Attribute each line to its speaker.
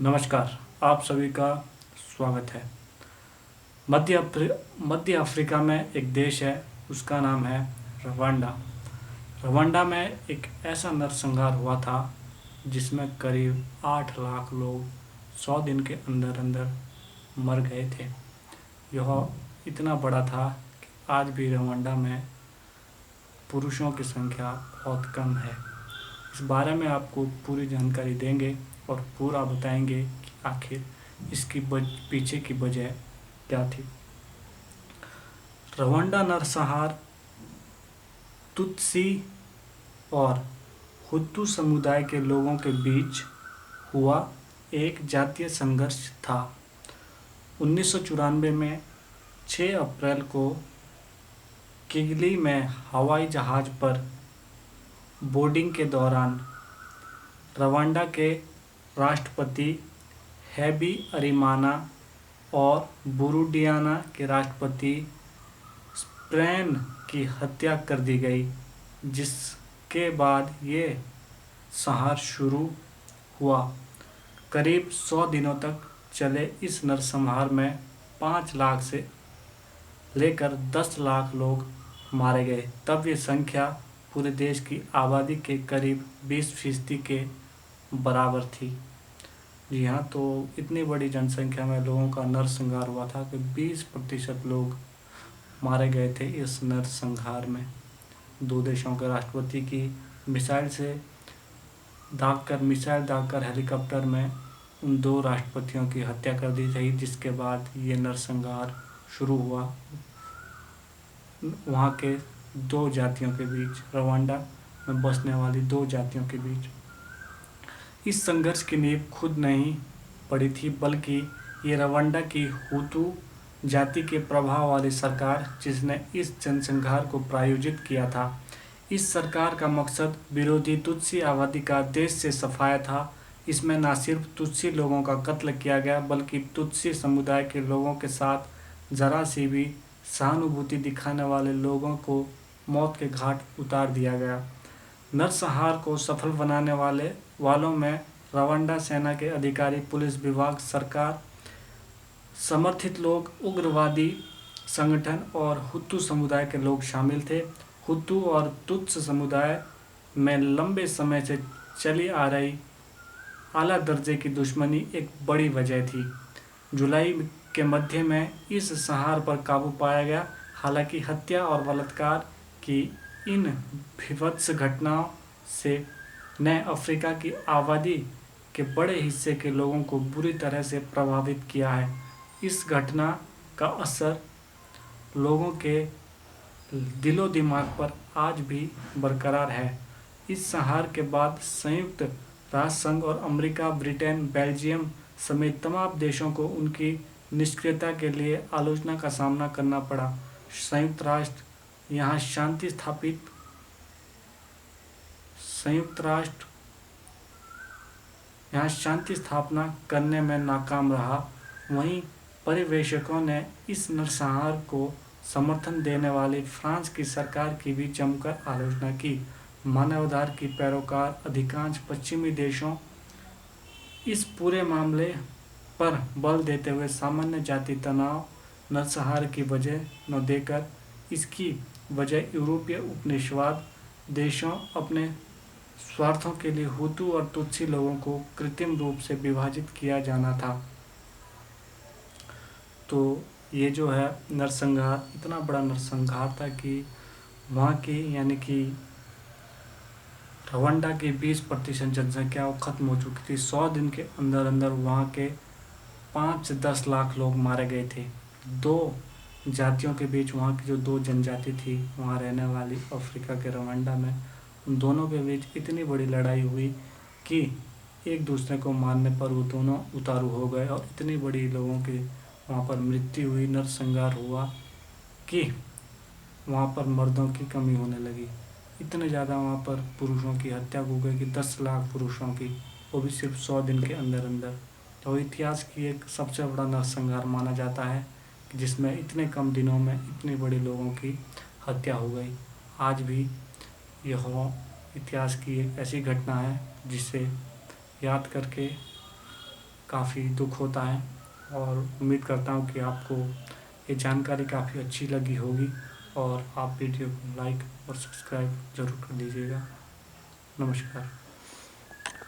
Speaker 1: नमस्कार। आप सभी का स्वागत है। मध्य अफ्रीका में एक देश है, उसका नाम है रवांडा। रवांडा में एक ऐसा नरसंहार हुआ था जिसमें करीब 8 लाख लोग 100 दिन के अंदर अंदर मर गए थे। यह इतना बड़ा था कि आज भी रवांडा में पुरुषों की संख्या बहुत कम है। इस बारे में आपको पूरी जानकारी देंगे और पूरा बताएंगे कि आखिर इसकी पीछे की वजह क्या थी। रवांडा नरसंहार तुत्सी और हुतू समुदाय के लोगों के बीच हुआ एक जातीय संघर्ष था। 1994 में 6 अप्रैल को किगली में हवाई जहाज पर बोर्डिंग के दौरान रवांडा के राष्ट्रपति हैबी अरिमाना और बुरुंडियाना के राष्ट्रपति स्प्रेन की हत्या कर दी गई, जिसके बाद ये संहार शुरू हुआ। करीब 100 दिनों तक चले इस नरसंहार में 5 लाख से लेकर 10 लाख लोग मारे गए। तब ये संख्या पूरे देश की आबादी के करीब 20% के बराबर थी। जी हाँ, तो इतनी बड़ी जनसंख्या में लोगों का नरसंहार हुआ था कि 20% लोग मारे गए थे इस नरसंहार में। दो देशों के राष्ट्रपति की मिसाइल दागकर हेलीकॉप्टर में उन दो राष्ट्रपतियों की हत्या कर दी गई, जिसके बाद ये नरसंहार शुरू हुआ वहाँ के दो जातियों के बीच, रवांडा में बसने वाली दो जातियों के बीच। इस संघर्ष की नींव खुद नहीं पड़ी थी, बल्कि ये रवांडा की हुतू जाति के प्रभाव वाली सरकार, जिसने इस जनसंहार को प्रायोजित किया था। इस सरकार का मकसद विरोधी तुत्सी आबादी का देश से सफाया था। इसमें न सिर्फ तुत्सी लोगों का कत्ल किया गया, बल्कि तुत्सी समुदाय के लोगों के साथ जरा सी भी सहानुभूति दिखाने वाले लोगों को मौत के घाट उतार दिया गया। नरसंहार को सफल बनाने वालों में रवांडा सेना के अधिकारी, पुलिस विभाग, सरकार समर्थित लोग, उग्रवादी संगठन और हुतू समुदाय के लोग शामिल थे। हुतू और तुत्स समुदाय में लंबे समय से चली आ रही आला दर्जे की दुश्मनी एक बड़ी वजह थी। जुलाई के मध्य में इस संहार पर काबू पाया गया। हालांकि हत्या और बलात्कार की इन भीभत्स घटनाओं से ने अफ्रीका की आबादी के बड़े हिस्से के लोगों को बुरी तरह से प्रभावित किया है। इस घटना का असर लोगों के दिलो दिमाग पर आज भी बरकरार है। इस संहार के बाद संयुक्त राष्ट्र संघ और अमेरिका, ब्रिटेन, बेल्जियम समेत तमाम देशों को उनकी निष्क्रियता के लिए आलोचना का सामना करना पड़ा। संयुक्त राष्ट्र यहाँ शांति स्थापना करने में नाकाम रहा। वहीं पर्यवेक्षकों ने इस नरसंहार को समर्थन देने वाली फ्रांस की सरकार की भी जमकर आलोचना की। मानवाधिकार की पैरोकार अधिकांश पश्चिमी देशों इस पूरे मामले पर बल देते हुए सामान्य जाति तनाव नरसंहार की वजह न देकर इसकी वजह यूरोपीय उपनिवेशवाद देशों अपने स्वार्थों के लिए हुतू और तुत्सी लोगों को कृत्रिम रूप से विभाजित किया जाना था। तो ये जो है नरसंहार, इतना बड़ा नरसंहार था कि वहाँ की यानी कि रवांडा की 20% जनसंख्या वो खत्म हो चुकी थी। 100 दिन के अंदर अंदर वहाँ के 5 से 10 लाख लोग मारे गए थे। दो जातियों के बीच, वहाँ की जो दो जनजाति थी वहाँ रहने वाली अफ्रीका के रवांडा में, उन दोनों के बीच इतनी बड़ी लड़ाई हुई कि एक दूसरे को मारने पर वो दोनों उतारू हो गए और इतनी बड़ी लोगों की वहाँ पर मृत्यु हुई, नरसंहार हुआ कि वहाँ पर मर्दों की कमी होने लगी। इतने ज़्यादा वहाँ पर पुरुषों की हत्या हो गई कि 10 लाख पुरुषों की, वो भी सिर्फ 100 दिन के अंदर अंदर। तो इतिहास की एक सबसे बड़ा नरसंहार माना जाता है कि जिसमें इतने कम दिनों में इतनी बड़ी लोगों की हत्या हो गई। आज भी यह इतिहास की एक ऐसी घटना है जिसे याद करके काफ़ी दुख होता है। और उम्मीद करता हूँ कि आपको ये जानकारी काफ़ी अच्छी लगी होगी और आप वीडियो को लाइक और सब्सक्राइब ज़रूर कर दीजिएगा। नमस्कार।